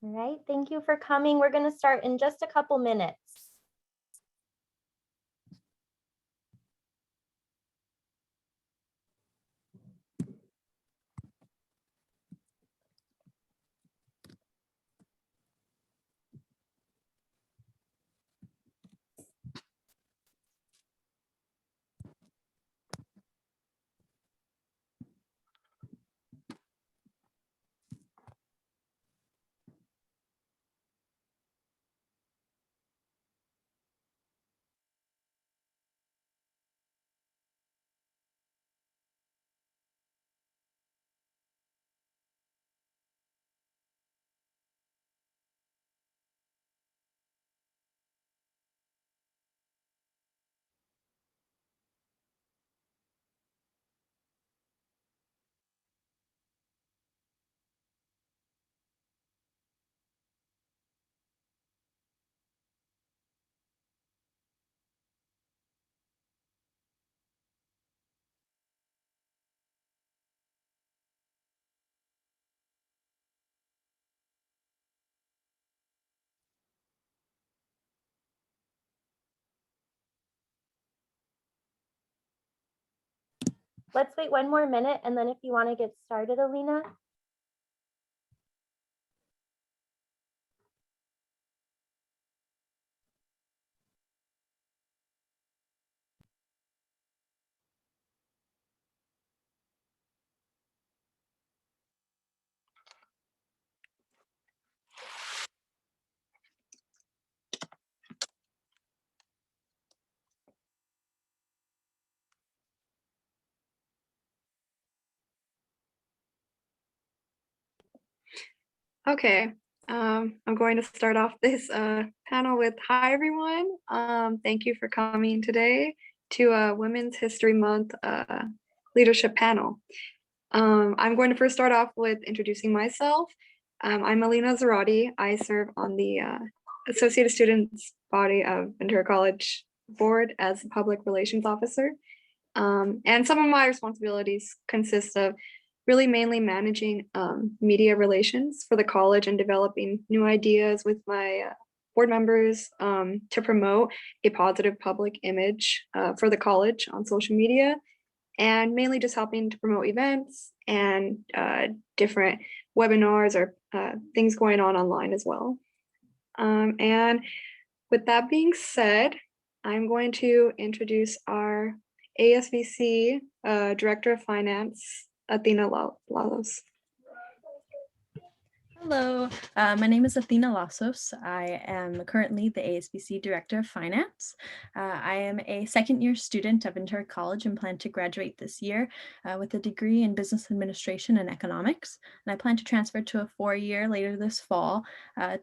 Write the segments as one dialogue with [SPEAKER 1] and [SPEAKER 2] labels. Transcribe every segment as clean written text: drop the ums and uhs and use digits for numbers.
[SPEAKER 1] All right, thank you for coming. We're going to start in just a couple minutes. Let's wait one more minute, and then if you want to get started, Alina.
[SPEAKER 2] Okay, I'm going to start off this panel with hi everyone. Thank you for coming today to Women's History Month leadership panel. I'm going to first start off with introducing myself. I'm Alina Zarati. I serve on the Associated Students body of Ventura College Board as a Public Relations Officer. And some of my responsibilities consist of really mainly managing media relations for the college and developing new ideas with my board members to promote a positive public image for the college on social media, and mainly just helping to promote events and different webinars or things going on online as well. And with that being said, I'm going to introduce our ASVC Director of Finance, Athena Lalos.
[SPEAKER 3] Hello, my name is Athena Lasos. I am currently the ASBC Director of Finance. I am a second-year student at Ventura College and plan to graduate this year with a degree in Business Administration and Economics. And I plan to transfer to a four-year later this fall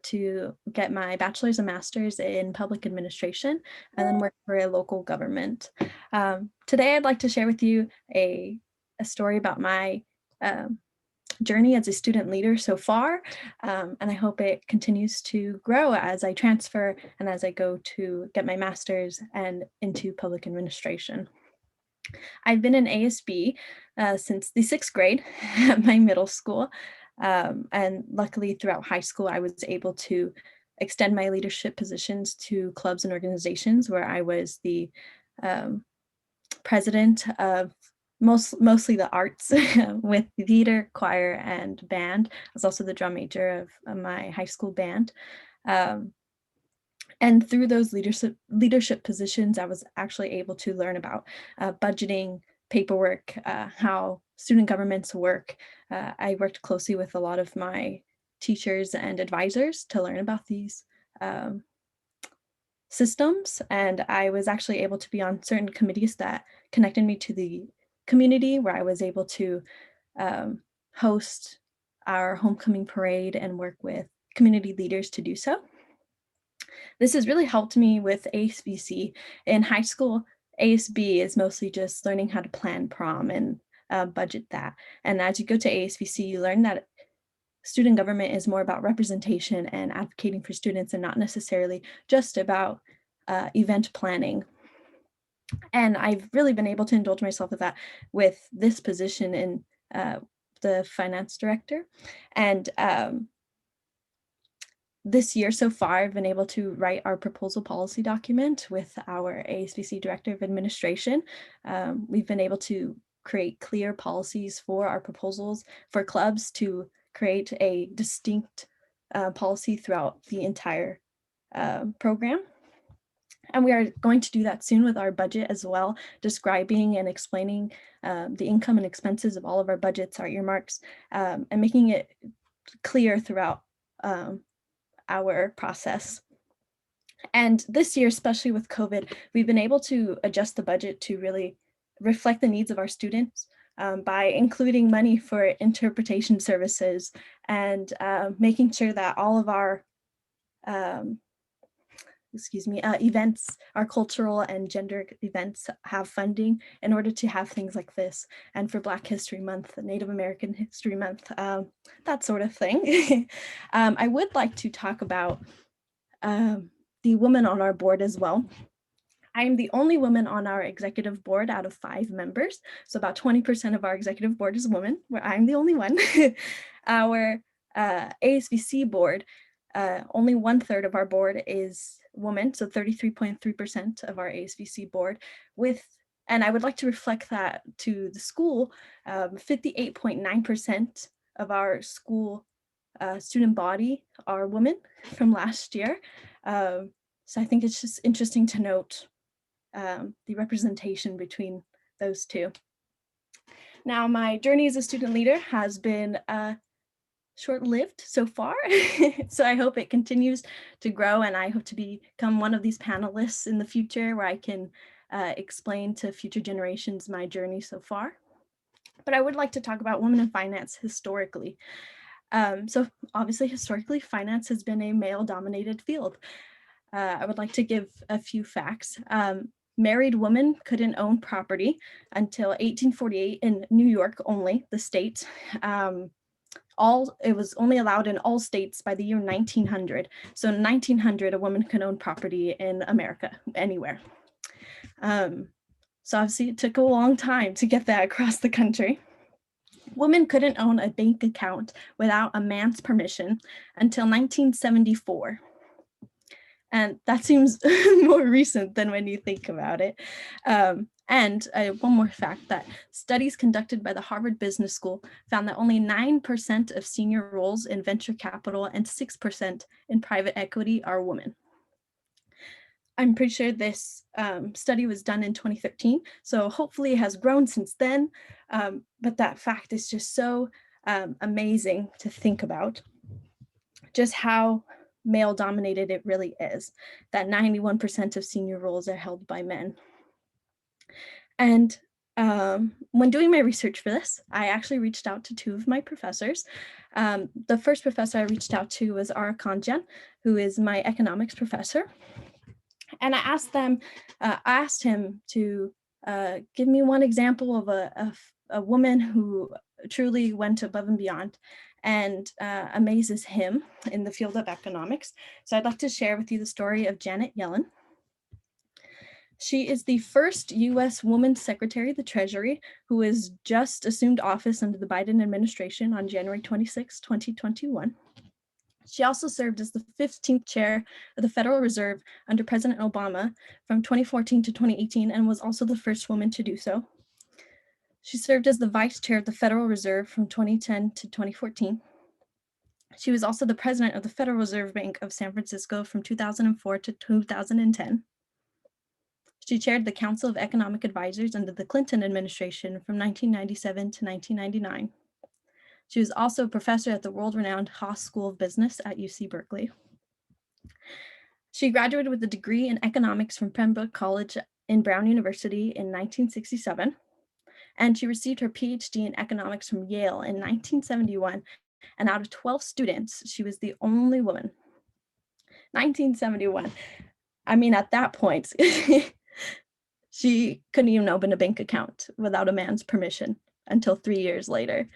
[SPEAKER 3] to get my bachelor's and master's in Public Administration and then work for a local government. Today, I'd like to share with you a story about my journey as a student leader so far, and I hope it continues to grow as I transfer and as I go to get my master's and into public administration. I've been in ASB since the 6th grade at my middle school, and luckily throughout high school I was able to extend my leadership positions to clubs and organizations where I was the president of mostly the arts with theater, choir, and band. I was also the drum major of my high school band. And through those leadership positions, I was actually able to learn about budgeting, paperwork, how student governments work. I worked closely with a lot of my teachers and advisors to learn about these systems, and I was actually able to be on certain committees that connected me to the community, where I was able to host our homecoming parade and work with community leaders to do so. This has really helped me with ASBC. In high school, ASB is mostly just learning how to plan prom and budget that. And as you go to ASBC, you learn that student government is more about representation and advocating for students and not necessarily just about event planning. And I've really been able to indulge myself with that with this position in the finance director. And this year so far, I've been able to write our proposal policy document with our ASBC Director of Administration. We've been able to create clear policies for our proposals for clubs to create a distinct policy throughout the entire program. And we are going to do that soon with our budget as well, describing and explaining the income and expenses of all of our budgets, our earmarks, and making it clear throughout our process. And this year, especially with COVID, we've been able to adjust the budget to really reflect the needs of our students by including money for interpretation services and making sure that all of our events, our cultural and gender events have funding in order to have things like this. And for Black History Month, Native American History Month, that sort of thing. I would like to talk about the women on our board as well. I am the only woman on our executive board out of 5 members. So about 20% of our executive board is women, where I'm the only one. Our ASBC board, only 1/3 of our board is women, so 33.3% of our ASBC board and I would like to reflect that to the school, 58.9% of our school student body are women from last year. So I think it's just interesting to note the representation between those two. Now, my journey as a student leader has been short-lived so far, so I hope it continues to grow, and I hope to become one of these panelists in the future where I can explain to future generations my journey so far. But I would like to talk about women in finance historically. So obviously, historically, finance has been a male-dominated field. I would like to give a few facts. Married women couldn't own property until 1848 in New York only, the state. It was only allowed in all states by the year 1900. So in 1900, a woman could own property in America, anywhere. So obviously it took a long time to get that across the country. Women couldn't own a bank account without a man's permission until 1974. And that seems more recent than when you think about it. And one more fact, that studies conducted by the Harvard Business School found that only 9% of senior roles in venture capital and 6% in private equity are women. I'm pretty sure this study was done in 2013, so hopefully it has grown since then, but that fact is just so amazing to think about, just how male-dominated it really is, that 91% of senior roles are held by men. And when doing my research for this, I actually reached out to 2 of my professors. The first professor I reached out to was Ara Kanjan, who is my economics professor. And I asked him to give me one example of a woman who truly went above and beyond and amazes him in the field of economics. So I'd like to share with you the story of Janet Yellen. She is the first US woman Secretary of the Treasury who has just assumed office under the Biden administration on January 26, 2021. She also served as the 15th chair of the Federal Reserve under President Obama from 2014 to 2018 and was also the first woman to do so. She served as the vice chair of the Federal Reserve from 2010 to 2014. She was also the president of the Federal Reserve Bank of San Francisco from 2004 to 2010. She chaired the Council of Economic Advisors under the Clinton administration from 1997 to 1999. She was also a professor at the world-renowned Haas School of Business at UC Berkeley. She graduated with a degree in economics from Pembroke College in Brown University in 1967, and she received her PhD in economics from Yale in 1971, and out of 12 students, she was the only woman. 1971. I mean, at that point, she couldn't even open a bank account without a man's permission until 3 years later.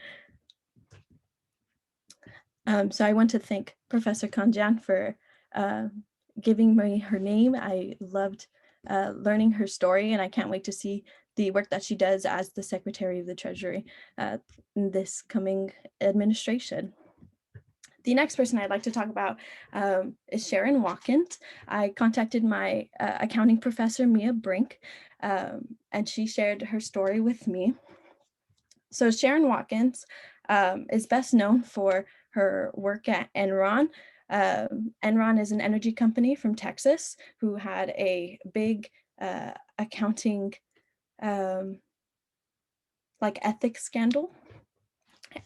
[SPEAKER 3] So I want to thank Professor Kanjan for giving me her name. I loved learning her story, and I can't wait to see the work that she does as the Secretary of the Treasury in this coming administration. The next person I'd like to talk about is Sharon Watkins. I contacted my accounting professor, Mia Brink, and she shared her story with me. So Sharon Watkins is best known for her work at Enron. Enron is an energy company from Texas who had a big accounting like ethics scandal.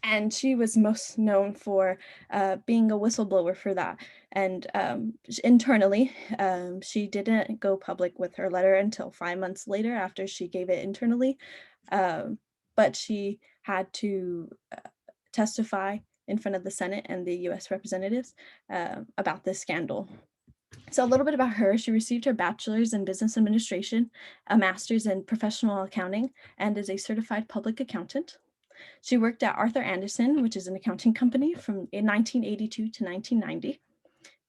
[SPEAKER 3] And she was most known for being a whistleblower for that. And internally, she didn't go public with her letter until 5 months later after she gave it internally. But she had to testify in front of the Senate and the US representatives about this scandal. So a little bit about her. She received her bachelor's in business administration, a master's in professional accounting, and is a certified public accountant. She worked at Arthur Andersen, which is an accounting company from 1982 to 1990.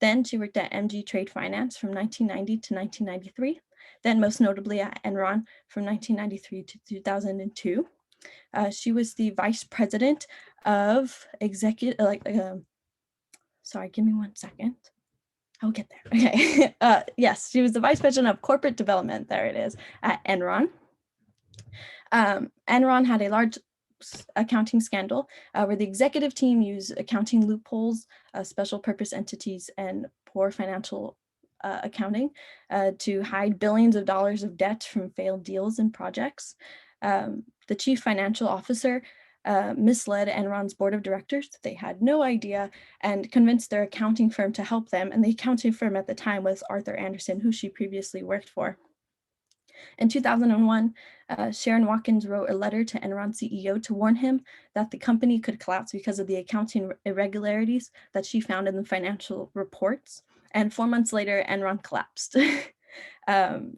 [SPEAKER 3] Then she worked at MG Trade Finance from 1990 to 1993. Then most notably at Enron from 1993 to 2002. She was the vice president of sorry, give me 1 second. I'll get there. Okay. Yes, she was the vice president of corporate development. There it is at Enron. Enron had a large accounting scandal where the executive team used accounting loopholes, special purpose entities, and poor financial accounting to hide billions of dollars of debt from failed deals and projects. The chief financial officer misled Enron's board of directors. They had no idea and convinced their accounting firm to help them. And the accounting firm at the time was Arthur Andersen, who she previously worked for. In 2001, Sharon Watkins wrote a letter to Enron CEO to warn him that the company could collapse because of the accounting irregularities that she found in the financial reports. And 4 months later, Enron collapsed.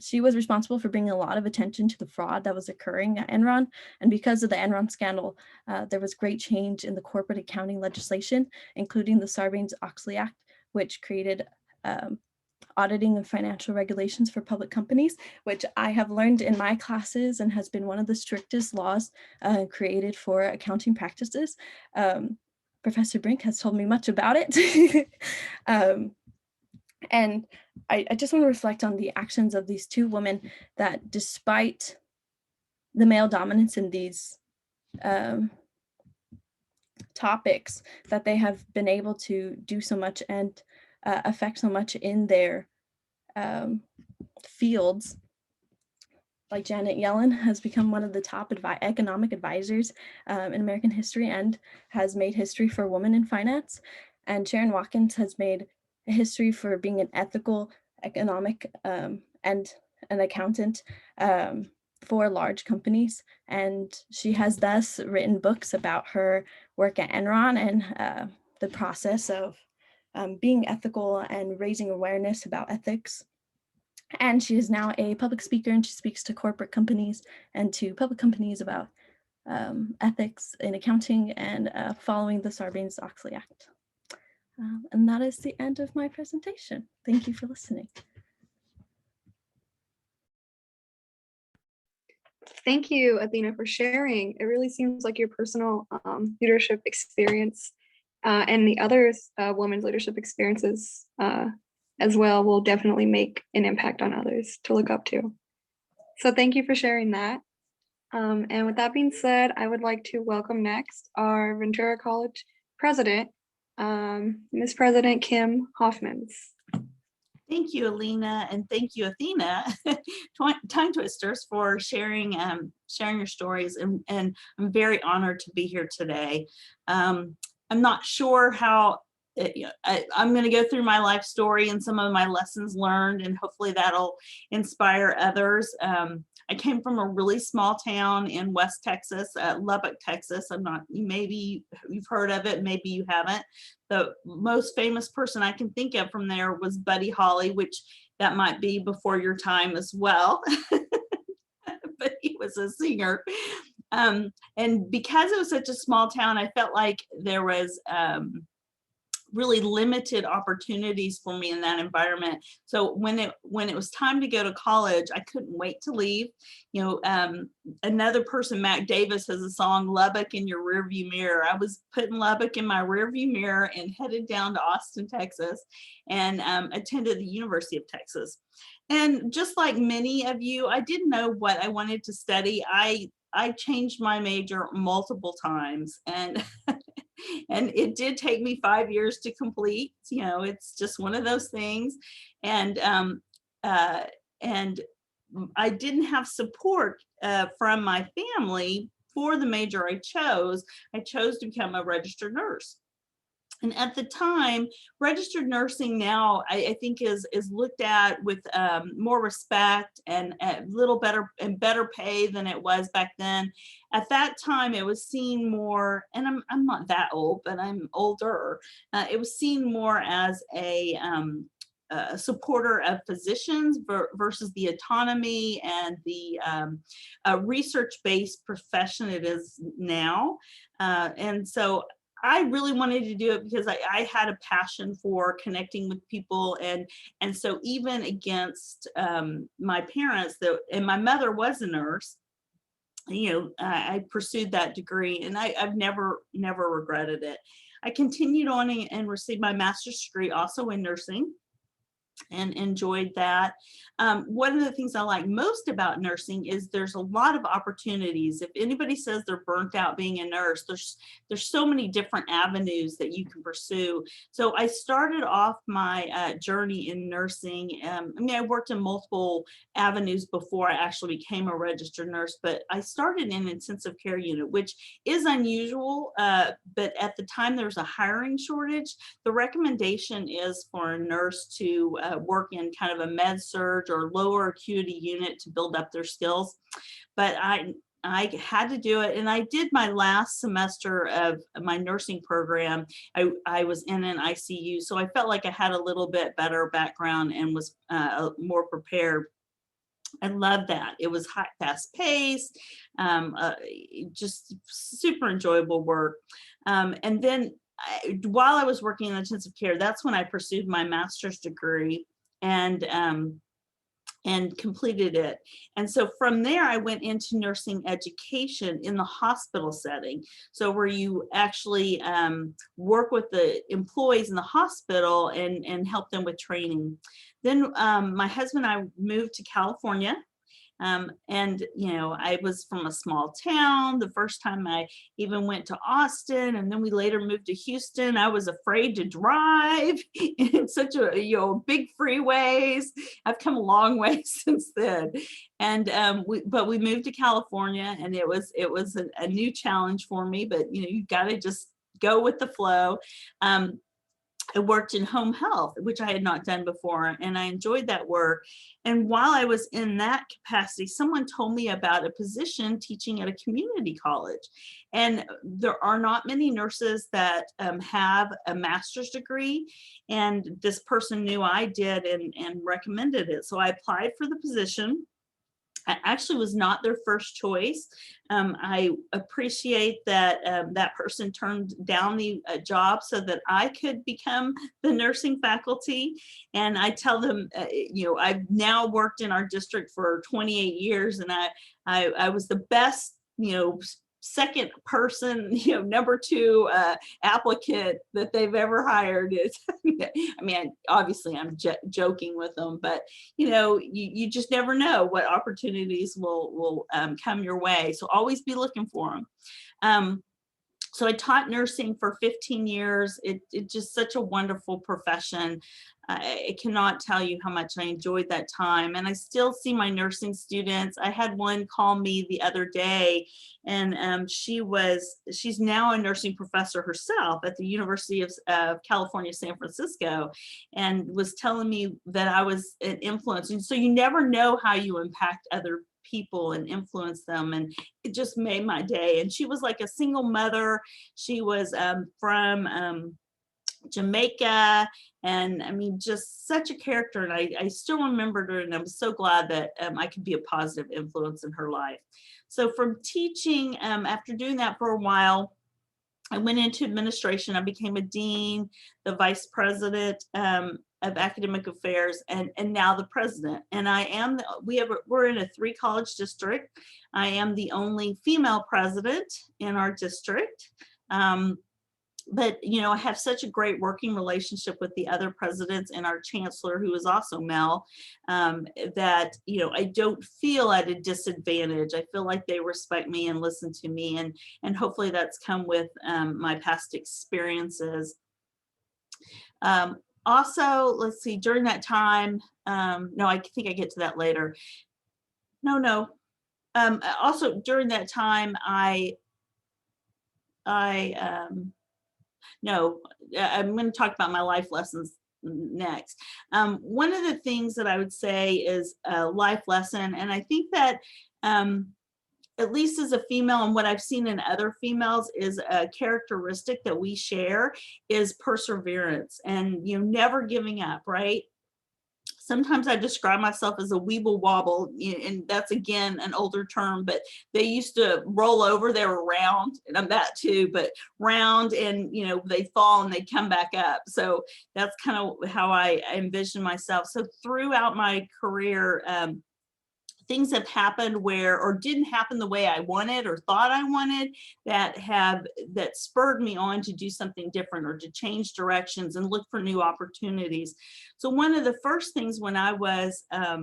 [SPEAKER 3] She was responsible for bringing a lot of attention to the fraud that was occurring at Enron. And because of the Enron scandal, there was great change in the corporate accounting legislation, including the Sarbanes-Oxley Act, which created auditing and financial regulations for public companies, which I have learned in my classes and has been one of the strictest laws created for accounting practices. Professor Brink has told me much about it. And I just want to reflect on the actions of these two women that despite the male dominance in these topics, that they have been able to do so much and affect so much in their fields. Like Janet Yellen has become one of the top economic advisors in American history and has made history for women in finance. And Sharon Watkins has made a history for being an ethical economic and an accountant for large companies. And she has thus written books about her work at Enron and the process of being ethical and raising awareness about ethics. And she is now a public speaker, and she speaks to corporate companies and to public companies about ethics in accounting and following the Sarbanes-Oxley Act. And that is the end of my presentation. Thank you for listening.
[SPEAKER 2] Thank you, Athena, for sharing. It really seems like your personal leadership experience and the other women's leadership experiences as well will definitely make an impact on others to look up to. So thank you for sharing that. And with that being said, I would like to welcome next our Ventura College president, Ms. President Kim Hoffman.
[SPEAKER 4] Thank you, Alina, and thank you, Athena, Tongue Twisters, for sharing sharing your stories. And I'm very honored to be here today. I'm not sure how, I'm going to go through my life story and some of my lessons learned, and hopefully that'll inspire others. I came from a really small town in West Texas, Lubbock, Texas. Maybe you've heard of it, maybe you haven't. The most famous person I can think of from there was Buddy Holly, which that might be before your time as well, but he was a singer. And because it was such a small town, I felt like there was really limited opportunities for me in that environment. So when it was time to go to college, I couldn't wait to leave. You know, another person, Mac Davis, has a song, Lubbock in Your Rearview Mirror. I was putting Lubbock in my rearview mirror and headed down to Austin, Texas, and attended the University of Texas. And just like many of you, I didn't know what I wanted to study. I changed my major multiple times, and and it did take me 5 years to complete. You know, it's just one of those things. And uh, and I didn't have support from my family for the major I chose. I chose to become a registered nurse. And at the time, registered nursing now, I think is looked at with more respect and a little better pay than it was back then. At that time, it was seen more, and I'm not that old, but I'm older. It was seen more as a supporter of physicians versus the autonomy and the research-based profession it is now. And so I really wanted to do it because I had a passion for connecting with people. And so even against my parents, and my mother was a nurse, you know, I pursued that degree, and I've never regretted it. I continued on and received my master's degree also in nursing, and enjoyed that. One of the things I like most about nursing is there's a lot of opportunities. If anybody says they're burnt out being a nurse, there's so many different avenues that you can pursue. So I started off my journey in nursing. I mean, I worked in multiple avenues before I actually became a registered nurse, but I started in intensive care unit, which is unusual, but at the time there was a hiring shortage. The recommendation is for a nurse to work in kind of a med surg or lower acuity unit to build up their skills. But I had to do it. And I did my last semester of my nursing program. I was in an ICU. So I felt like I had a little bit better background and was more prepared. I loved that. It was hot, fast paced, just super enjoyable work. And then while I was working in intensive care, that's when I pursued my master's degree and completed it. And so from there, I went into nursing education in the hospital setting. So where you actually work with the employees in the hospital and help them with training. Then my husband and I moved to California. And, you know, I was from a small town. The first time I even went to Austin, and then we later moved to Houston. I was afraid to drive in such a, you know, big freeways. I've come a long way since then. And, but we moved to California, and it was a new challenge for me, but, you know, you got to just go with the flow. I worked in home health, which I had not done before, and I enjoyed that work. And while I was in that capacity, someone told me about a position teaching at a community college. And there are not many nurses that have a master's degree. And this person knew I did and recommended it. So I applied for the position. I actually was not their first choice. I appreciate that that person turned down the job so that I could become the nursing faculty. And I tell them, you know, I've now worked in our district for 28 years, and I was the best, you know, second person, you know, number two applicant that they've ever hired. Is, I mean, obviously I'm joking with them, but you know, you just never know what opportunities will come your way. So always be looking for them. So I taught nursing for 15 years. It's just such a wonderful profession. I cannot tell you how much I enjoyed that time. And I still see my nursing students. I had one call me the other day, and she's now a nursing professor herself at the University of California, San Francisco, and was telling me that I was an influence. And so you never know how you impact other people and influence them, and it just made my day. And she was like a single mother. She was from Jamaica, and I mean, just such a character. And I still remembered her, and I'm so glad that I could be a positive influence in her life. So from teaching, after doing that for a while, I went into administration. I became a dean, the vice president of academic affairs, and now the president. And I am we're in a 3-college district. I am the only female president in our district. But I have such a great working relationship with the other presidents and our chancellor, who is also male, that I don't feel at a disadvantage. I feel like they respect me and listen to me, and hopefully that's come with my past experiences. Also, let's see, during that time, no, I think I get to that later. No. Also during that time, no, I'm going to talk about my life lessons next. One of the things that I would say is a life lesson, and I think that at least as a female, and what I've seen in other females, is a characteristic that we share is perseverance and never giving up, right? Sometimes I describe myself as a weeble wobble, and that's again an older term, but they used to roll over, they were round, and I'm that too, but round, and they fall and they come back up. So that's kind of how I envision myself. So throughout my career, things have happened or didn't happen the way I wanted or thought I wanted, that spurred me on to do something different or to change directions and look for new opportunities. So one of the first things when I was a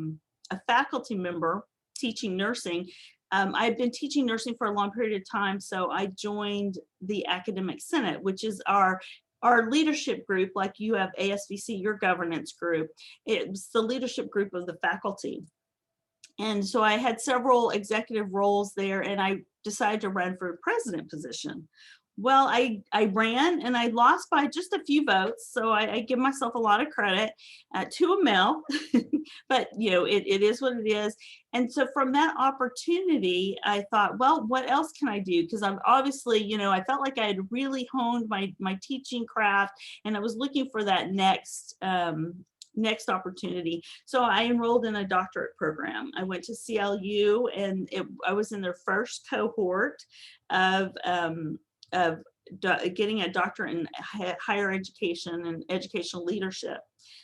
[SPEAKER 4] faculty member teaching nursing, I've been teaching nursing for a long period of time. So I joined the Academic Senate, which is our leadership group. Like you have ASVC, your governance group. It's the leadership group of the faculty. And so I had several executive roles there, and I decided to run for a president position. Well, I ran and I lost by just a few votes. So I give myself a lot of credit to a male, but it is what it is. And so from that opportunity, I thought, well, what else can I do? Because I'm obviously, I felt like I had really honed my teaching craft, and I was looking for that next opportunity. So I enrolled in a doctorate program. I went to CLU, and I was in their first cohort of getting a doctorate in higher education and educational leadership.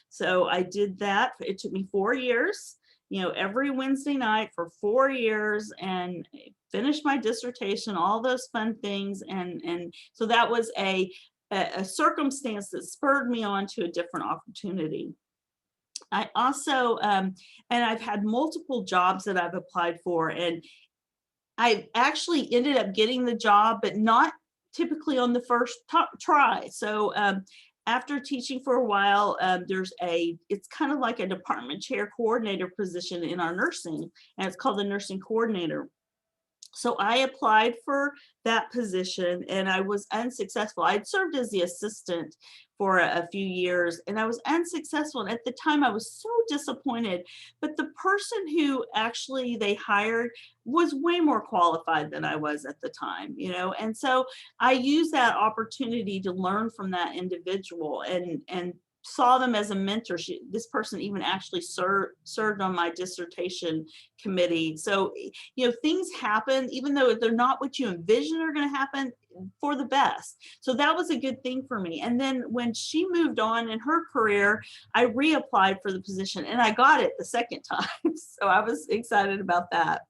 [SPEAKER 4] So I did that. It took me 4 years, every Wednesday night for 4 years, and finished my dissertation, all those fun things. And so that was a circumstance that spurred me on to a different opportunity. I also, and I've had multiple jobs that I've applied for, and I actually ended up getting the job, but not typically on the first try. So after teaching for a while, it's kind of like a department chair coordinator position in our nursing, and it's called the nursing coordinator. So I applied for that position, and I was unsuccessful. I'd served as the assistant for a few years, and I was unsuccessful. And at the time I was so disappointed, but the person who actually they hired was way more qualified than I was at the time, and so I used that opportunity to learn from that individual and saw them as a mentor. This person even actually served on my dissertation committee. So, things happen, even though they're not what you envision are going to happen, for the best. So that was a good thing for me. And then when she moved on in her career, I reapplied for the position, and I got it the second time. So I was excited about that.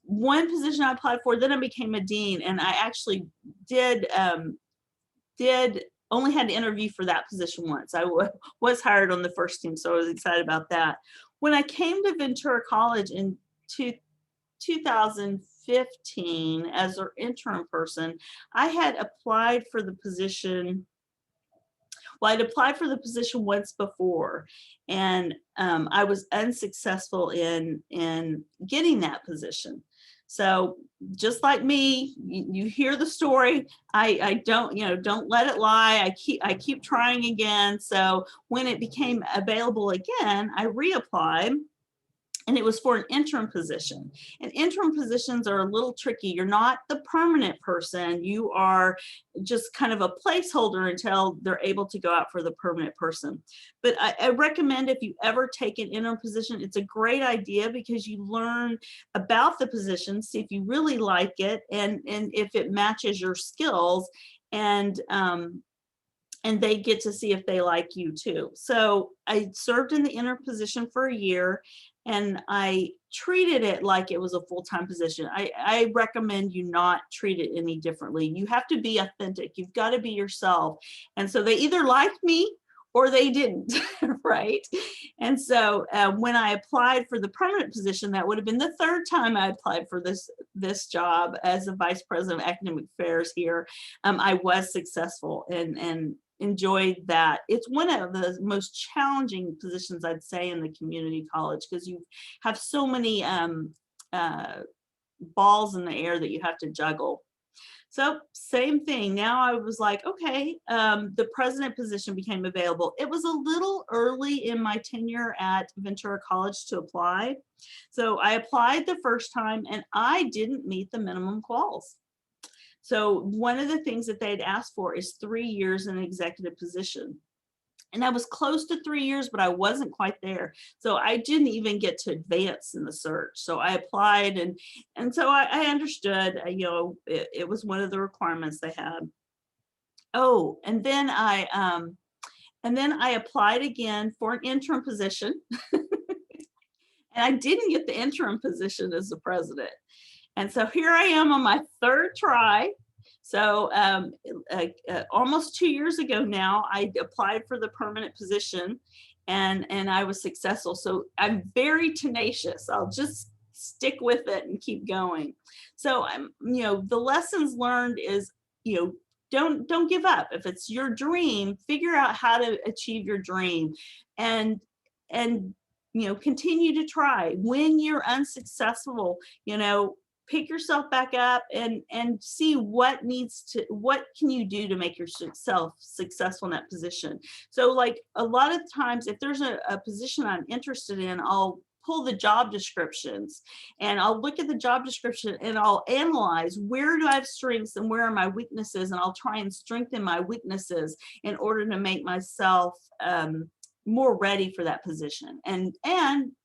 [SPEAKER 4] One position I applied for, then I became a dean, and I actually did only had to interview for that position once. I was hired on the first team, so I was excited about that. When I came to Ventura College in 2015 as an interim person, I had applied for the position. Well, I'd applied for the position once before, and I was unsuccessful in getting that position. So just like me, you hear the story. I don't let it lie. I keep trying again. So when it became available again, I reapplied, and it was for an interim position. And interim positions are a little tricky. You're not the permanent person. You are just kind of a placeholder until they're able to go out for the permanent person. But I recommend if you ever take an interim position, it's a great idea because you learn about the position, see if you really like it, and if it matches your skills, and they get to see if they like you too. So I served in the interim position for a year, and I treated it like it was a full-time position. I recommend you not treat it any differently. You have to be authentic. You've got to be yourself. And so they either liked me or they didn't, right? And so when I applied for the permanent position, that would have been the third time I applied for this job as the Vice President of Academic Affairs here. I was successful and enjoyed that. It's one of the most challenging positions, I'd say, in the community college, because you have so many balls in the air that you have to juggle. So same thing. Now I was like, okay, the president position became available. It was a little early in my tenure at Ventura College to apply. So I applied the first time and I didn't meet the minimum quals. So one of the things that they'd asked for is 3 years in an executive position. And I was close to 3 years, but I wasn't quite there. So I didn't even get to advance in the search. So I applied, and so I understood, it was one of the requirements they had. Oh, and then I applied again for an interim position. And I didn't get the interim position as the president. And so here I am on my third try. So almost 2 years ago now, I applied for the permanent position, and I was successful. So I'm very tenacious. I'll just stick with it and keep going. So the lessons learned is, don't give up. If it's your dream, figure out how to achieve your dream, and continue to try. When you're unsuccessful, pick yourself back up and see what can you do to make yourself successful in that position. So like a lot of times, if there's a position I'm interested in, I'll pull the job descriptions and I'll look at the job description and I'll analyze, where do I have strengths and where are my weaknesses, and I'll try and strengthen my weaknesses in order to make myself more ready for that position and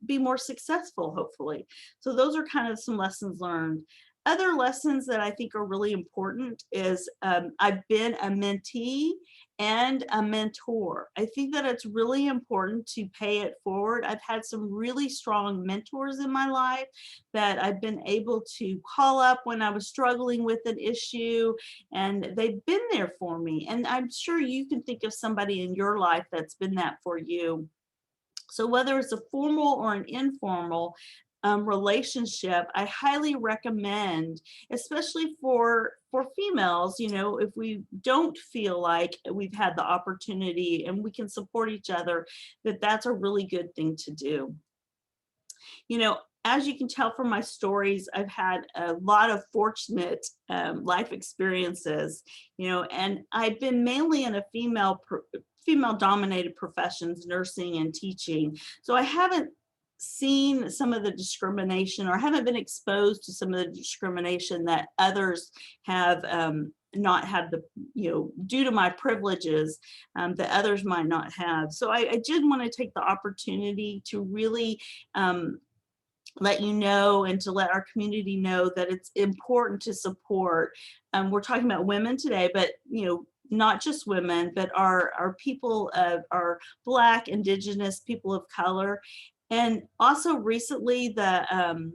[SPEAKER 4] be more successful, hopefully. So those are kind of some lessons learned. Other lessons that I think are really important is I've been a mentee and a mentor. I think that it's really important to pay it forward. I've had some really strong mentors in my life that I've been able to call up when I was struggling with an issue, and they've been there for me. And I'm sure you can think of somebody in your life that's been that for you. So whether it's a formal or an informal relationship, I highly recommend, especially for females, if we don't feel like we've had the opportunity and we can support each other, that's a really good thing to do. As you can tell from my stories, I've had a lot of fortunate life experiences, and I've been mainly in a female-dominated professions, nursing and teaching. So I haven't seen some of the discrimination, or haven't been exposed to some of the discrimination that others have not had due to my privileges that others might not have. So I did want to take the opportunity to really let you know and to let our community know that it's important to support. We're talking about women today, but not just women, but our people, our Black, Indigenous, people of color. And also recently, the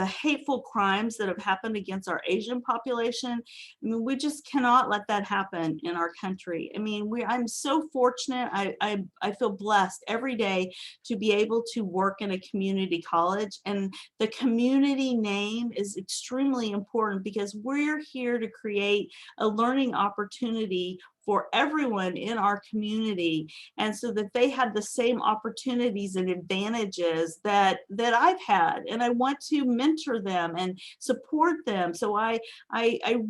[SPEAKER 4] hateful crimes that have happened against our Asian population. I mean, we just cannot let that happen in our country. I mean, I'm so fortunate. I feel blessed every day to be able to work in a community college, and the community name is extremely important because we're here to create a learning opportunity for everyone in our community, and so that they had the same opportunities and advantages that I've had, and I want to mentor them and support them. So I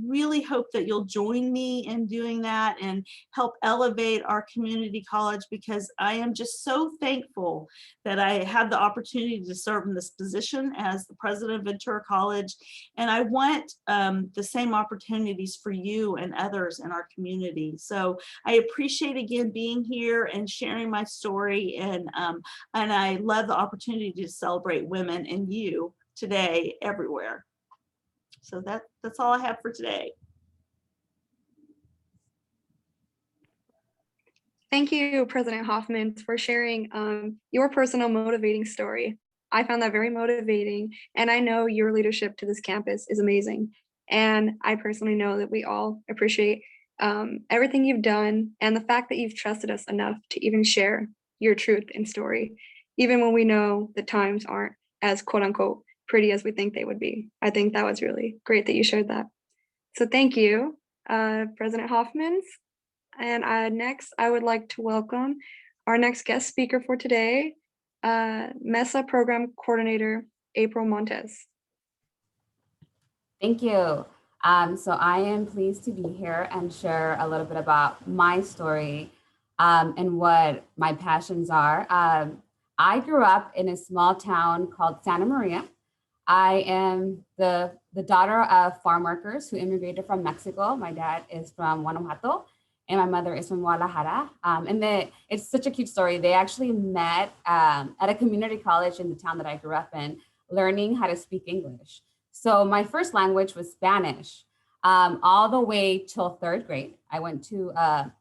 [SPEAKER 4] really hope that you'll join me in doing that and help elevate our community college, because I am just so thankful that I had the opportunity to serve in this position as the president of Ventura College, and I want the same opportunities for you and others in our community. So I appreciate again being here and sharing my story, and I love the opportunity to celebrate women and you today everywhere. So that's all I have for today.
[SPEAKER 2] Thank you, President Hoffman, for sharing your personal motivating story. I found that very motivating, and I know your leadership to this campus is amazing. And I personally know that we all appreciate everything you've done and the fact that you've trusted us enough to even share your truth and story, even when we know the times aren't as quote unquote pretty as we think they would be. I think that was really great that you shared that. So thank you, President Hoffman. And next, I would like to welcome our next guest speaker for today, Mesa Program Coordinator, April Montes.
[SPEAKER 5] Thank you. So I am pleased to be here and share a little bit about my story and what my passions are. I grew up in a small town called Santa Maria. I am the daughter of farm workers who immigrated from Mexico. My dad is from Guanajuato, and my mother is from Guadalajara. It's such a cute story. They actually met at a community college in the town that I grew up in, learning how to speak English. So my first language was Spanish, all the way till third grade. I went to a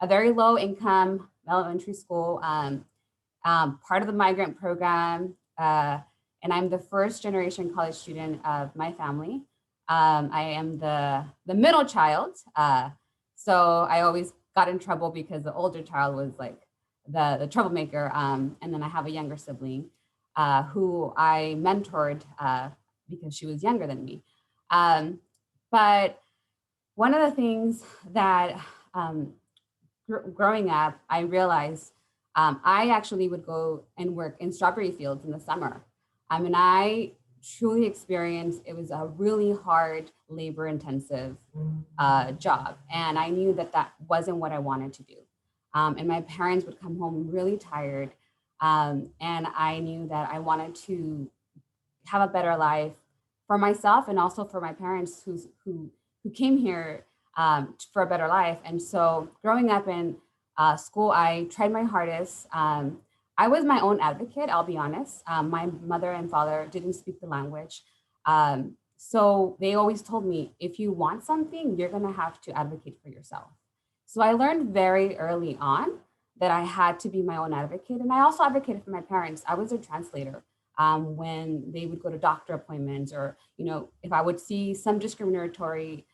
[SPEAKER 5] very low income elementary school, part of the migrant program, and I'm the first generation college student of my family. I am the middle child. So I always got in trouble because the older child was like the troublemaker. And then I have a younger sibling who I mentored because she was younger than me. But one of the things that growing up, I realized I actually would go and work in strawberry fields in the summer. And I truly experienced, it was a really hard, labor intensive job. And I knew that that wasn't what I wanted to do. And my parents would come home really tired. And I knew that I wanted to have a better life for myself and also for my parents who came here for a better life. And so growing up in school, I tried my hardest. I was my own advocate, I'll be honest. My mother and father didn't speak the language. So they always told me, if you want something, you're gonna have to advocate for yourself. So I learned very early on that I had to be my own advocate. And I also advocated for my parents. I was a translator when they would go to doctor appointments, or, you know, if I would see some discriminatory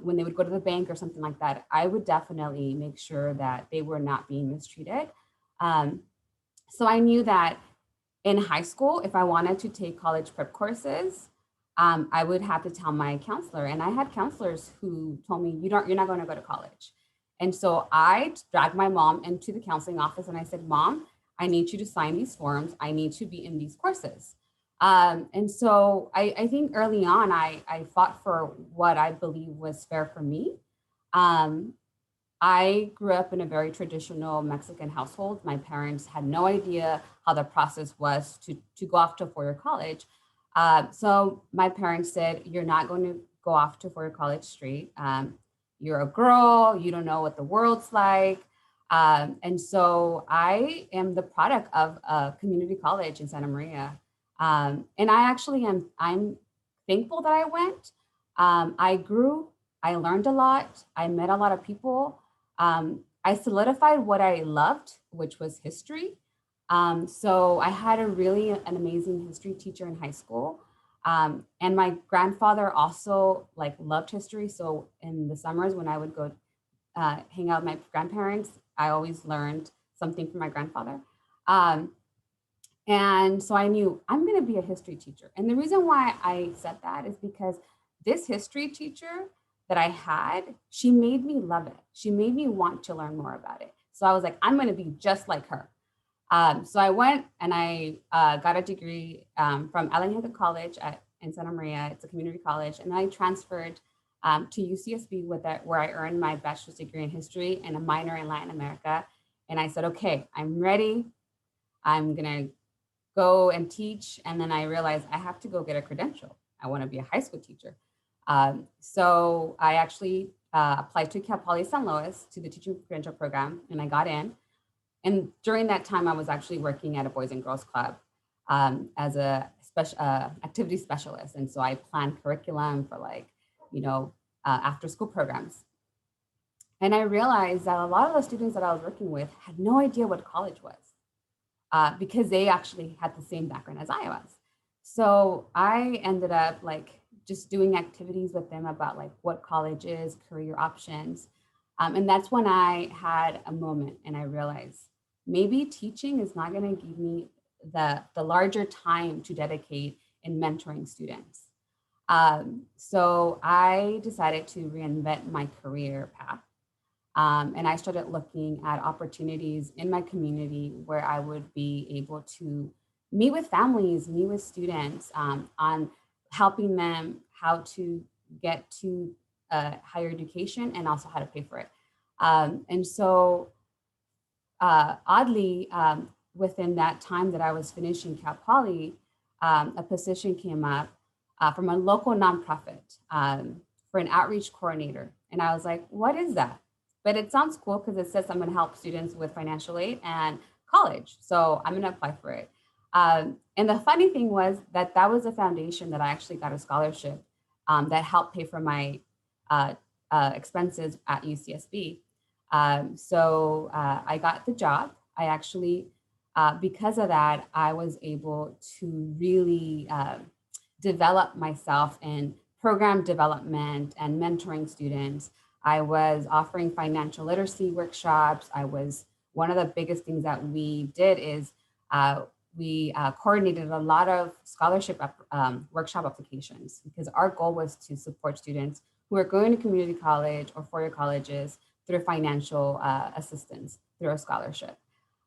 [SPEAKER 5] when they would go to the bank or something like that, I would definitely make sure that they were not being mistreated. So I knew that in high school, if I wanted to take college prep courses, I would have to tell my counselor. And I had counselors who told me, you're not going to go to college. And so I dragged my mom into the counseling office and I said, Mom, I need you to sign these forms. I need to be in these courses. And so I think early on, I fought for what I believe was fair for me. I grew up in a very traditional Mexican household. My parents had no idea how the process was to go off to a four-year college. So my parents said, you're not going to go off to four-year college straight. You're a girl, you don't know what the world's like. And so I am the product of a community college in Santa Maria. And I'm thankful that I went. I grew, I learned a lot. I met a lot of people. I solidified what I loved, which was history. So I had an amazing history teacher in high school. And my grandfather also loved history. So in the summers when I would go hang out with my grandparents, I always learned something from my grandfather. And so I knew I'm going to be a history teacher. And the reason why I said that is because this history teacher that I had, she made me love it. She made me want to learn more about it. So I was like, I'm going to be just like her. So I went and I got a degree from Alejandro College in Santa Maria. It's a community college. And I transferred to UCSB where I earned my bachelor's degree in history and a minor in Latin America. And I said, okay, I'm ready. I'm going to go and teach. And then I realized I have to go get a credential. I want to be a high school teacher. So I actually applied to Cal Poly San Luis to the teaching credential program, and I got in. And during that time, I was actually working at a Boys and Girls Club as a special activity specialist. And so I planned curriculum for after school programs. And I realized that a lot of the students that I was working with had no idea what college was because they actually had the same background as I was. So I ended up just doing activities with them about what college is, career options. And that's when I had a moment and I realized maybe teaching is not going to give me the larger time to dedicate in mentoring students. So I decided to reinvent my career path. And I started looking at opportunities in my community where I would be able to meet with families, meet with students on helping them how to get to higher education and also how to pay for it. And so oddly, within that time that I was finishing Cal Poly, a position came up from a local nonprofit for an outreach coordinator. And I was like, what is that? But it sounds cool because it says I'm going to help students with financial aid and college. So I'm going to apply for it. And the funny thing was that was a foundation that I actually got a scholarship that helped pay for my expenses at UCSB. So I got the job. I actually, because of that, I was able to really develop myself in program development and mentoring students. I was offering financial literacy workshops. One of the biggest things that we did is we coordinated a lot of scholarship workshop applications because our goal was to support students who are going to community college or four-year colleges through financial assistance through a scholarship.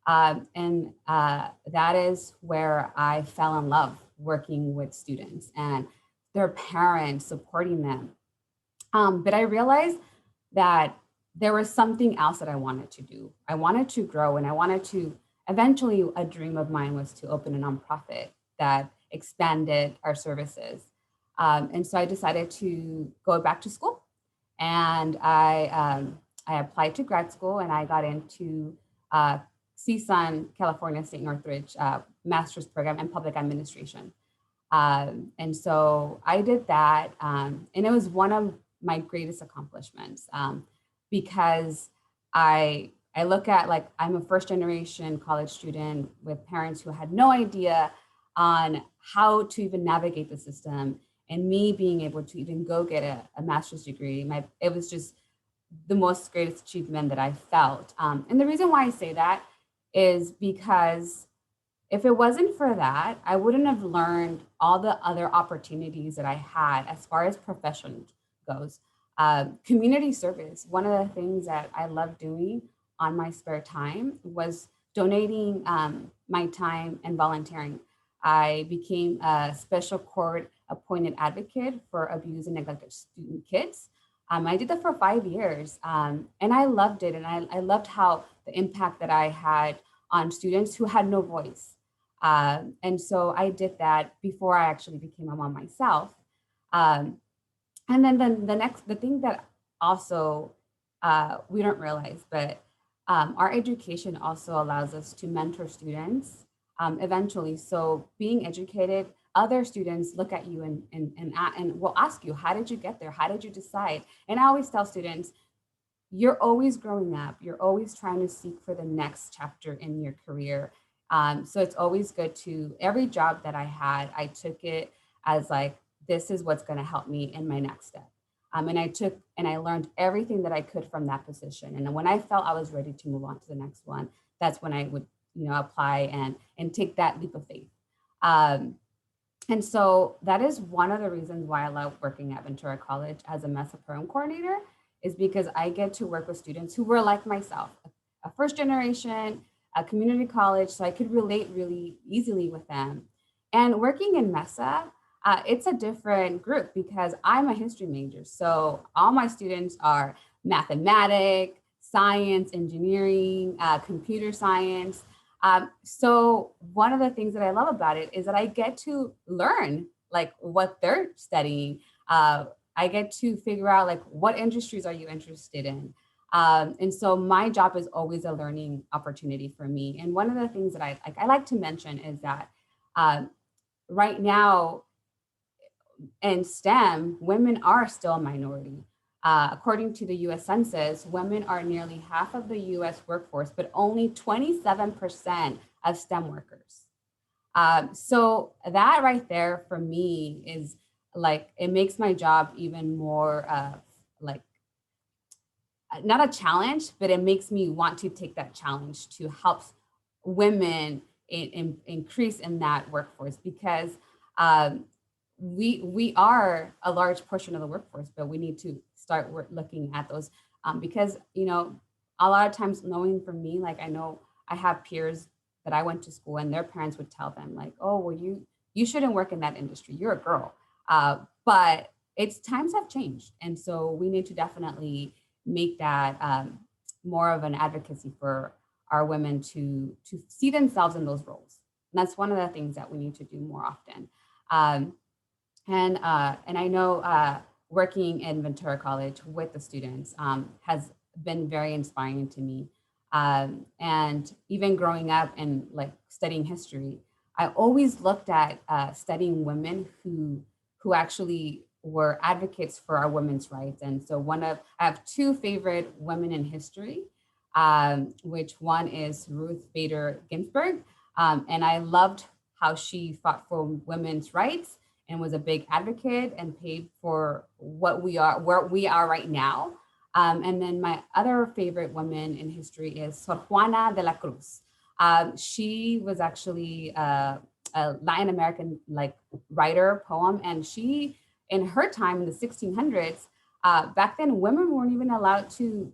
[SPEAKER 5] And that is where I fell in love working with students and their parents, supporting them. But I realized that there was something else that I wanted to do. I wanted to grow, and I wanted to, eventually a dream of mine was to open a nonprofit that expanded our services. And so I decided to go back to school, and I applied to grad school, and I got into CSUN, California State Northridge master's program in public administration. And so I did that, and it was one of my greatest accomplishments because I look at I'm a first generation college student with parents who had no idea on how to even navigate the system, and me being able to even go get a master's degree. It was just the most greatest achievement that I felt. And the reason why I say that is because if it wasn't for that, I wouldn't have learned all the other opportunities that I had as far as profession goes. Community service, one of the things that I love doing on my spare time was donating my time and volunteering. I became a special court appointed advocate for abused and neglected student kids. I did that for 5 years, and I loved it. And I loved how the impact that I had on students who had no voice. And so I did that before I actually became a mom myself. And then the thing that also we don't realize, but our education also allows us to mentor students eventually. So being educated, other students look at you and will ask you, how did you get there? How did you decide? And I always tell students, you're always growing up. You're always trying to seek for the next chapter in your career. So it's always good to, every job that I had, I took it as this is what's going to help me in my next step. And I learned everything that I could from that position. And then when I felt I was ready to move on to the next one, that's when I would, apply and take that leap of faith. And so that is one of the reasons why I love working at Ventura College as a Mesa program coordinator, is because I get to work with students who were like myself, a first generation, a community college, so I could relate really easily with them. And working in Mesa, it's a different group because I'm a history major. So all my students are mathematics, science, engineering, computer science. So one of the things that I love about it is that I get to learn like what they're studying. I get to figure out like what industries are you interested in. And so my job is always a learning opportunity for me. And one of the things that I like to mention is that right now in STEM, women are still a minority. According to the US Census, women are nearly half of the US workforce, but only 27% of STEM workers. So that right there for me is like, it makes my job even more like, not a challenge, but it makes me want to take that challenge to help women increase in that workforce, because we are a large portion of the workforce, but we need to start looking at those because, you know, a lot of times, knowing for me, like I know I have peers that I went to school and their parents would tell them like, oh, well, you shouldn't work in that industry. You're a girl. But it's times have changed. And so we need to definitely make that more of an advocacy for our women to see themselves in those roles. And that's one of the things that we need to do more often. And I know working in Ventura College with the students has been very inspiring to me. And even growing up and like studying history, I always looked at studying women who actually were advocates for our women's rights. And so I have two favorite women in history, which one is Ruth Bader Ginsburg. And I loved how she fought for women's rights and was a big advocate and paid for what we are, where we are right now. And then my other favorite woman in history is Sor Juana de la Cruz. She was actually a Latin American like writer, poem, and she, in her time in the 1600s, back then women weren't even allowed to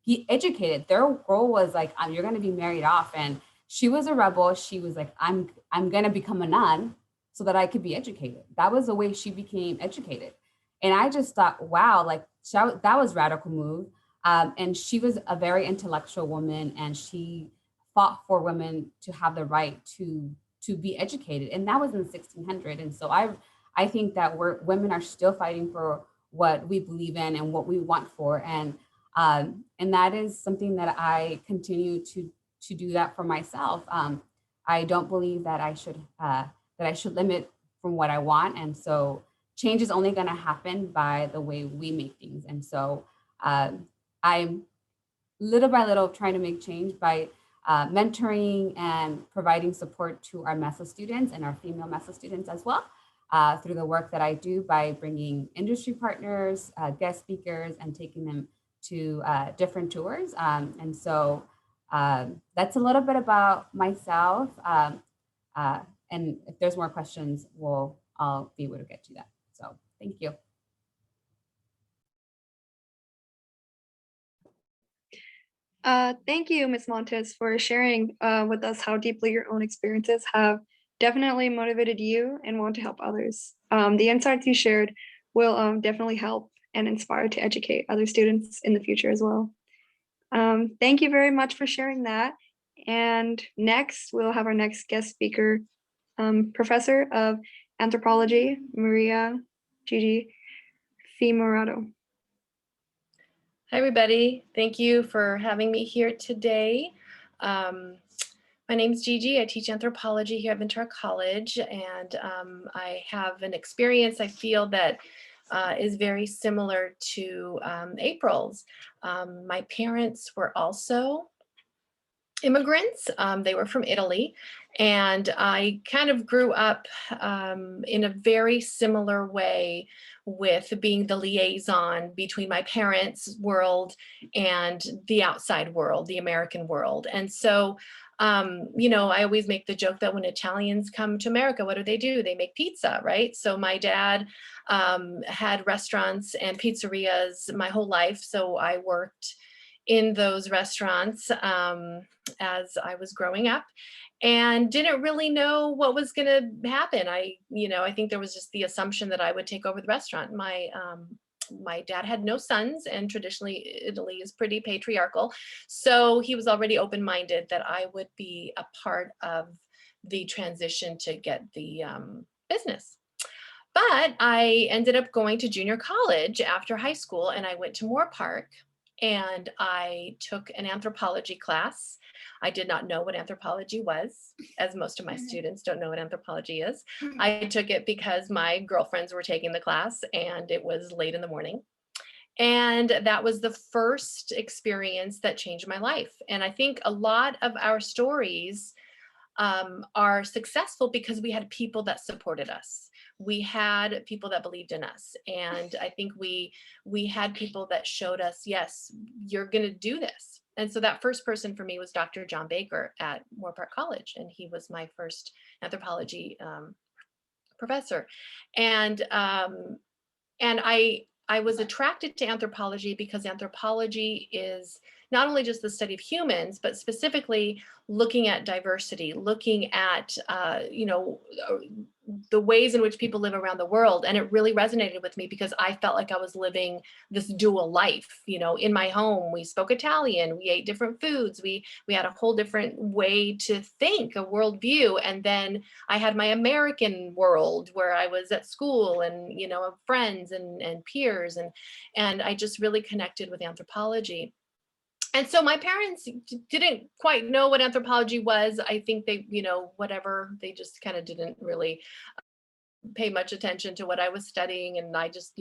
[SPEAKER 5] be educated. Their role was like, you're going to be married off. And she was a rebel. She was like, I'm going to become a nun so that I could be educated. That was the way she became educated. And I just thought, wow, like that was radical move. And she was a very intellectual woman, and she fought for women to have the right to be educated. And that was in the 1600s. And so I think that women are still fighting for what we believe in and what we want for. And that is something that I continue to do that for myself. I don't believe that I should limit from what I want. And so change is only going to happen by the way we make things. And so I'm little by little trying to make change by mentoring and providing support to our Mesa students and our female Mesa students as well, through the work that I do by bringing industry partners, guest speakers, and taking them to different tours. And so that's a little bit about myself. And if there's more questions, I'll be able to get to that. So thank you.
[SPEAKER 2] Thank you, Ms. Montes, for sharing with us how deeply your own experiences have definitely motivated you and want to help others. The insights you shared will definitely help and inspire to educate other students in the future as well. Thank you very much for sharing that. And next, we'll have our next guest speaker, Professor of Anthropology, Maria Gigi Fimorato.
[SPEAKER 6] Hi, everybody. Thank you for having me here today. My name is Gigi. I teach anthropology here at Ventura College, and I have an experience I feel that is very similar to April's. My parents were also immigrants. They were from Italy, and I kind of grew up in a very similar way with being the liaison between my parents' world and the outside world, the American world. And so, you know, I always make the joke that when Italians come to America, what do? They make pizza, right? So my dad had restaurants and pizzerias my whole life. So I worked in those restaurants as I was growing up, and didn't really know what was going to happen. I think there was just the assumption that I would take over the restaurant. My dad had no sons, and traditionally Italy is pretty patriarchal. So he was already open-minded that I would be a part of the transition to get the business. But I ended up going to junior college after high school, and I went to Moore Park, and I took an anthropology class. I did not know what anthropology was, as most of my students don't know what anthropology is. I took it because my girlfriends were taking the class and it was late in the morning. And that was the first experience that changed my life. And I think a lot of our stories are successful because we had people that supported us. We had people that believed in us. And I think we had people that showed us, yes, you're going to do this. And so that first person for me was Dr. John Baker at Moore Park College. And he was my first anthropology professor. And I was attracted to anthropology because anthropology is not only just the study of humans, but specifically looking at diversity, looking at the ways in which people live around the world. And it really resonated with me because I felt like I was living this dual life. In my home, we spoke Italian, we ate different foods, we had a whole different way to think, a worldview. And then I had my American world where I was at school and, friends and peers. And I just really connected with anthropology. And so my parents didn't quite know what anthropology was. I think they, whatever, they just kind of didn't really pay much attention to what I was studying. And I just,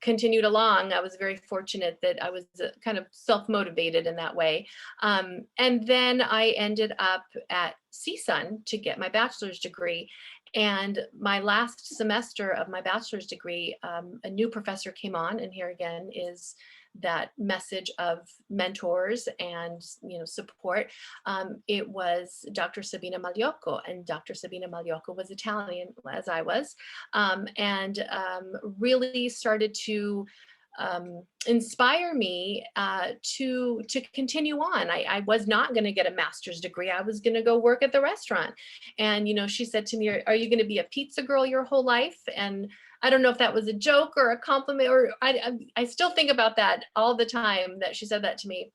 [SPEAKER 6] continued along. I was very fortunate that I was kind of self-motivated in that way. And then I ended up at CSUN to get my bachelor's degree. And my last semester of my bachelor's degree, a new professor came on, and here again is that message of mentors and support. It was Dr. Sabina Magliocco, and Dr. Sabina Magliocco was Italian as I was, and really started to inspire me to continue on. I was not going to get a master's degree. I was going to go work at the restaurant. And, she said to me, are you going to be a pizza girl your whole life? And I don't know if that was a joke or a compliment, or I still think about that all the time that she said that to me.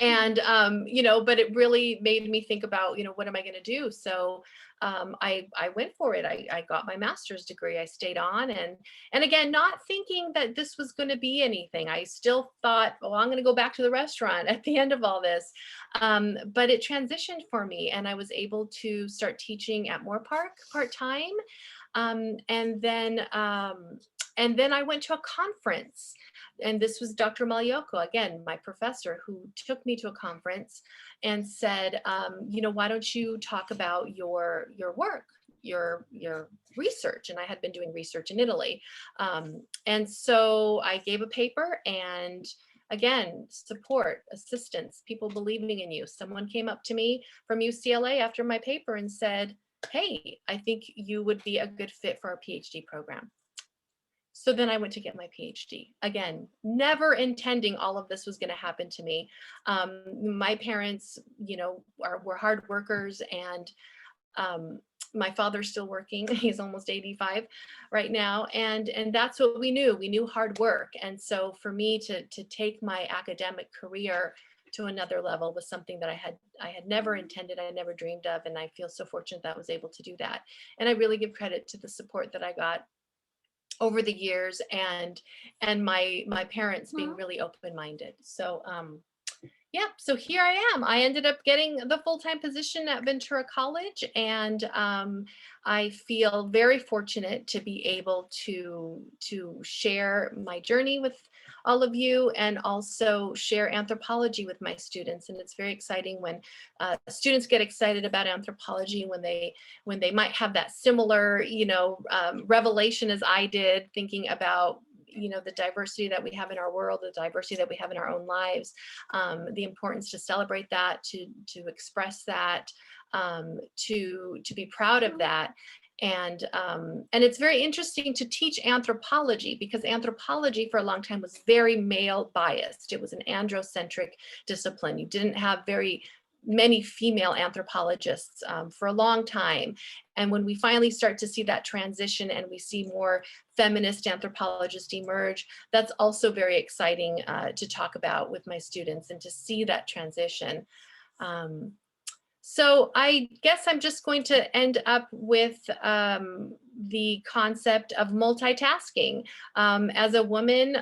[SPEAKER 6] And, but it really made me think about, what am I going to do? So I went for it. I got my master's degree. I stayed on and again, not thinking that this was going to be anything. I still thought, oh, I'm going to go back to the restaurant at the end of all this. But it transitioned for me, and I was able to start teaching at Moore Park part-time. And then I went to a conference, and this was Dr. Magliocco, again, my professor, who took me to a conference and said, why don't you talk about your work, your research? And I had been doing research in Italy. And so I gave a paper, and again, support, assistance, people believing in you. Someone came up to me from UCLA after my paper and said, hey, I think you would be a good fit for our PhD program. So then I went to get my PhD. Again, never intending all of this was going to happen to me. My parents, were hard workers, and my father's still working. He's almost 85 right now. And that's what we knew. We knew hard work. And so for me to take my academic career to another level was something that I had never intended, I never dreamed of. And I feel so fortunate that I was able to do that. And I really give credit to the support that I got over the years, and my parents being really open-minded. So yeah, so here I am. I ended up getting the full-time position at Ventura College, and I feel very fortunate to be able to share my journey with all of you, and also share anthropology with my students. And it's very exciting when students get excited about anthropology, when they might have that similar, revelation as I did, thinking about the diversity that we have in our world, the diversity that we have in our own lives, the importance to celebrate that, to express that, to be proud of that. And it's very interesting to teach anthropology, because anthropology for a long time was very male biased. It was an androcentric discipline. You didn't have very many female anthropologists for a long time. And when we finally start to see that transition and we see more feminist anthropologists emerge, that's also very exciting to talk about with my students and to see that transition. So I guess I'm just going to end up with the concept of multitasking. As a woman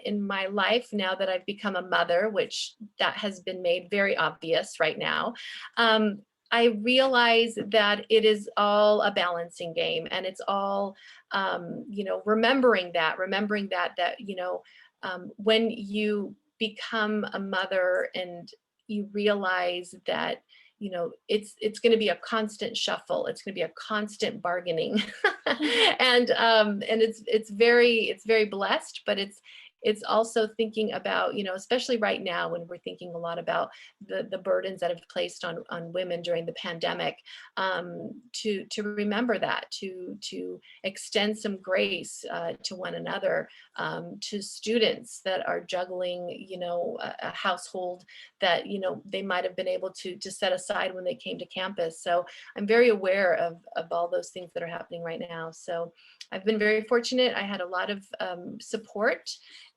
[SPEAKER 6] in my life, now that I've become a mother, which that has been made very obvious right now, I realize that it is all a balancing game, and it's all, remembering that, when you become a mother and you realize that it's going to be a constant shuffle. It's going to be a constant bargaining, and it's very blessed, but it's also thinking about, especially right now when we're thinking a lot about the burdens that have placed on women during the pandemic, to remember that, to extend some grace to one another, to students that are juggling, a household that, they might have been able to set aside when they came to campus. So I'm very aware of all those things that are happening right now. So I've been very fortunate. I had a lot of support.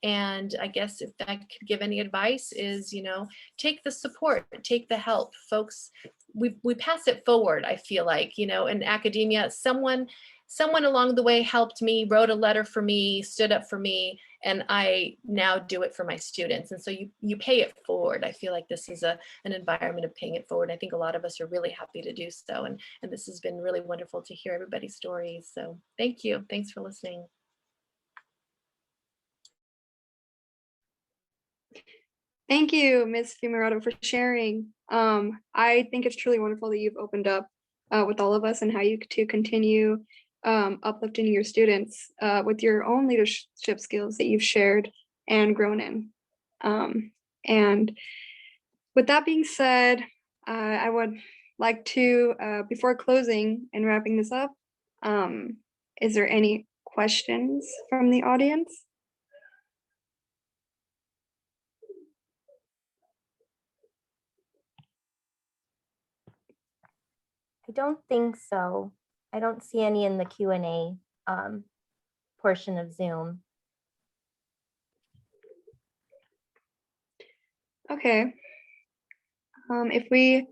[SPEAKER 6] And I guess if I could give any advice is, take the support, take the help. Folks, we pass it forward, I feel like, in academia, someone along the way helped me, wrote a letter for me, stood up for me, and I now do it for my students. And so you pay it forward. I feel like this is an environment of paying it forward. I think a lot of us are really happy to do so. And this has been really wonderful to hear everybody's stories. So thank you. Thanks for listening.
[SPEAKER 2] Thank you, Ms. Fumarato, for sharing. I think it's truly wonderful that you've opened up with all of us and how you to continue uplifting your students with your own leadership skills that you've shared and grown in. And with that being said, I would like to, before closing and wrapping this up, is there any questions from the audience?
[SPEAKER 1] I don't think so. I don't see any in the Q&A portion of Zoom.
[SPEAKER 2] Okay. If we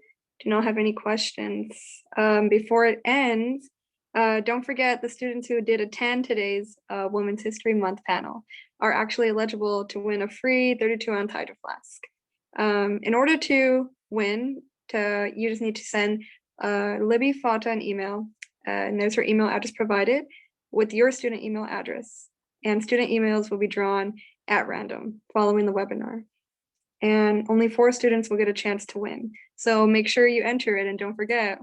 [SPEAKER 2] do not have any questions, before it ends, don't forget the students who did attend today's Women's History Month panel are actually eligible to win a free 32-ounce Hydro Flask. In order to win, you just need to send Libby Fata an email, and there's her email address provided with your student email address. And student emails will be drawn at random following the webinar. And only 4 students will get a chance to win. So make sure you enter it and don't forget.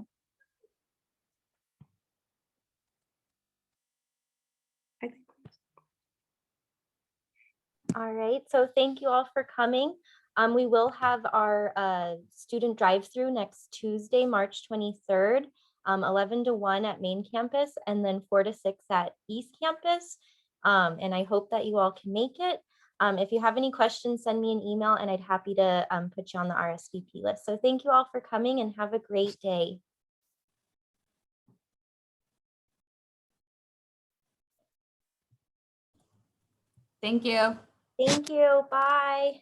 [SPEAKER 1] All right, so thank you all for coming. We will have our student drive-through next Tuesday, March 23rd, 11 to 1 at main campus, and then 4 to 6 at East Campus. And I hope that you all can make it. If you have any questions, send me an email and I'd happy to put you on the RSVP list. So thank you all for coming and have a great day.
[SPEAKER 5] Thank you.
[SPEAKER 1] Thank you. Bye.